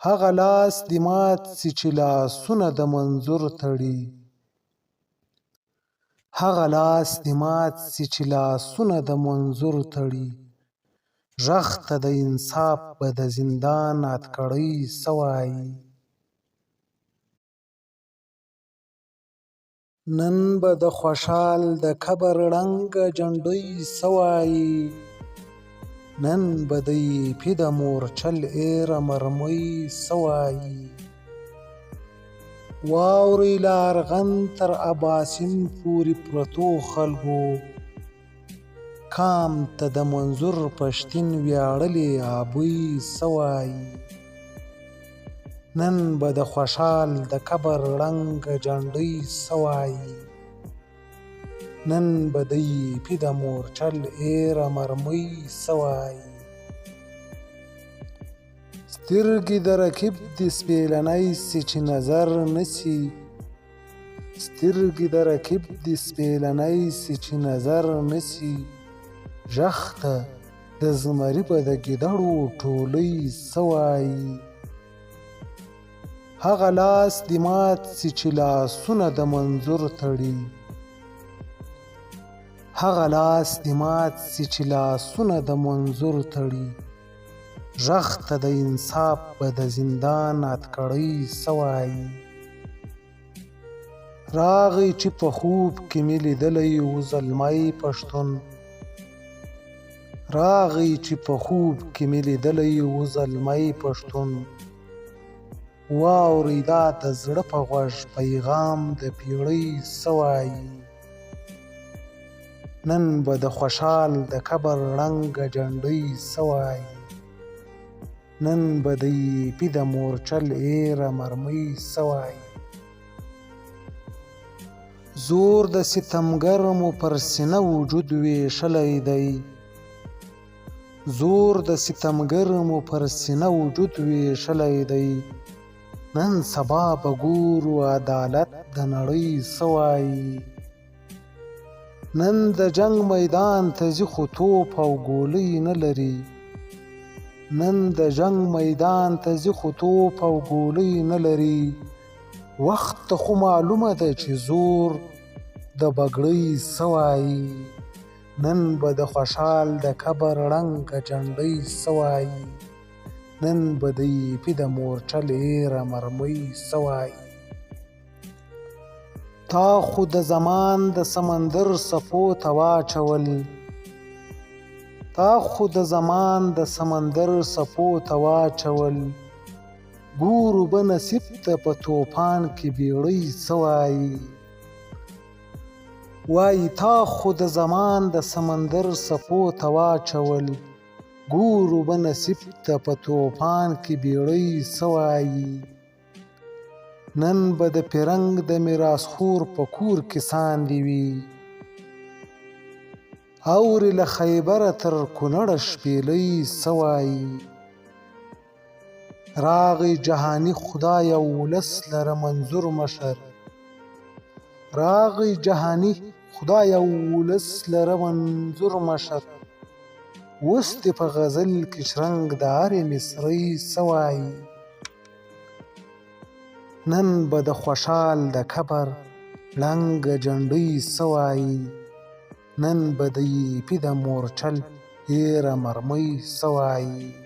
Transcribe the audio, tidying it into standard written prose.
هغه لاس دې مات سي چې لاسونه د منظور تړي. هغه لاس دې مات سي چې لاسونه د منظور تړي. غږ ته د انصاف به د زندان اتکړۍ څه وایي؟ نن به د خوشحال د قبر ړنګه جنډۍ څه وایي؟ نن به د ایپي د مورچل ایره مرمۍ څه وایي؟ واورئ له ارغند تر اباسین پورې پرتو خلکو، قام ته د منظور پښتین ویاړلې ابۍ څه وایي؟ نن به د خوشحال د قبر ړنګه جنډۍ څه وایي؟ نن به د ایپي د مورچل ایره مرمۍ څه وایي؟ سترګې د رقیب دې سپېلنی سي چې نظر نه سي. سترګې د رقیب دې سپېلنی سي چې نظر نه سي. غږ ته د زمري به د ګیدړو ټولۍ څه وایي؟ هغه لاس دې مات سي چې لاسونه د منظور تړي. هغه لاس دې مات سي چې لاسونه د منظور تړي. غږ ته د انصاف به د زندان اتکړۍ څه وایي؟ راغی چې په خوب کې مې لیدلی و زلمی پښتون. راغی چې په خوب کې مې لیدلی و زلمی پښتون. واورئ دا د زړه په غوږ پیغام د پیړۍ څه وایي؟ نن به د خوشحال د قبر ړنګه جنډۍ څه وایي؟ نن به د ایپي د مورچل ایره مرمۍ څه وایي؟ زور د ستمګر مو پر سینه وجود ویشلی دی. زور د ستمګر مو پر سینه وجود ویشلی دی. نن سبا به ګورو عدالت د نړۍ څه وایي؟ نن د جنګ میدان ته ځي خو توپ او ګولۍ نه لري. نن د جنګ میدان ته ځي خو توپ او ګولۍ نه لري. وخت ته خو معلومه ده چې زور د بګړۍ څه وایي؟ نن به د خوشحال د قبر ړنګه جنډۍ څه وایي؟ نن به د ایپي د مورچل ایره مرمۍ څه وایي؟ تا خو د زمان د سمندر څپو ته واچول. تا خو د زمان د سمندر څپو ته واچول. ګورو به نصیب ته په توپان کې بیړۍ څه وایي؟ وایي تا خو د زمان د سمندر څپو ته واچول. ګورو به نصیب ته په توپان کې بیړۍ څه وایي؟ نن به د پرنګ د میراث خور په کور کې ساندې وي. اورې له خیبره تر کونړه شپېلۍ څه وایي؟ راغی جهاني خدای او ولس لره منظور مشر. راغی جهاني خدای او ولس لره منظور مشر. اوس دې په غزل کې شرنګ د هرې مصرۍ څه وایي؟ نن به د خوشحال د قبر ړنګه جنډۍ څه وایي؟ نن به د ایپي د مورچل ایره مرمۍ څه وایي؟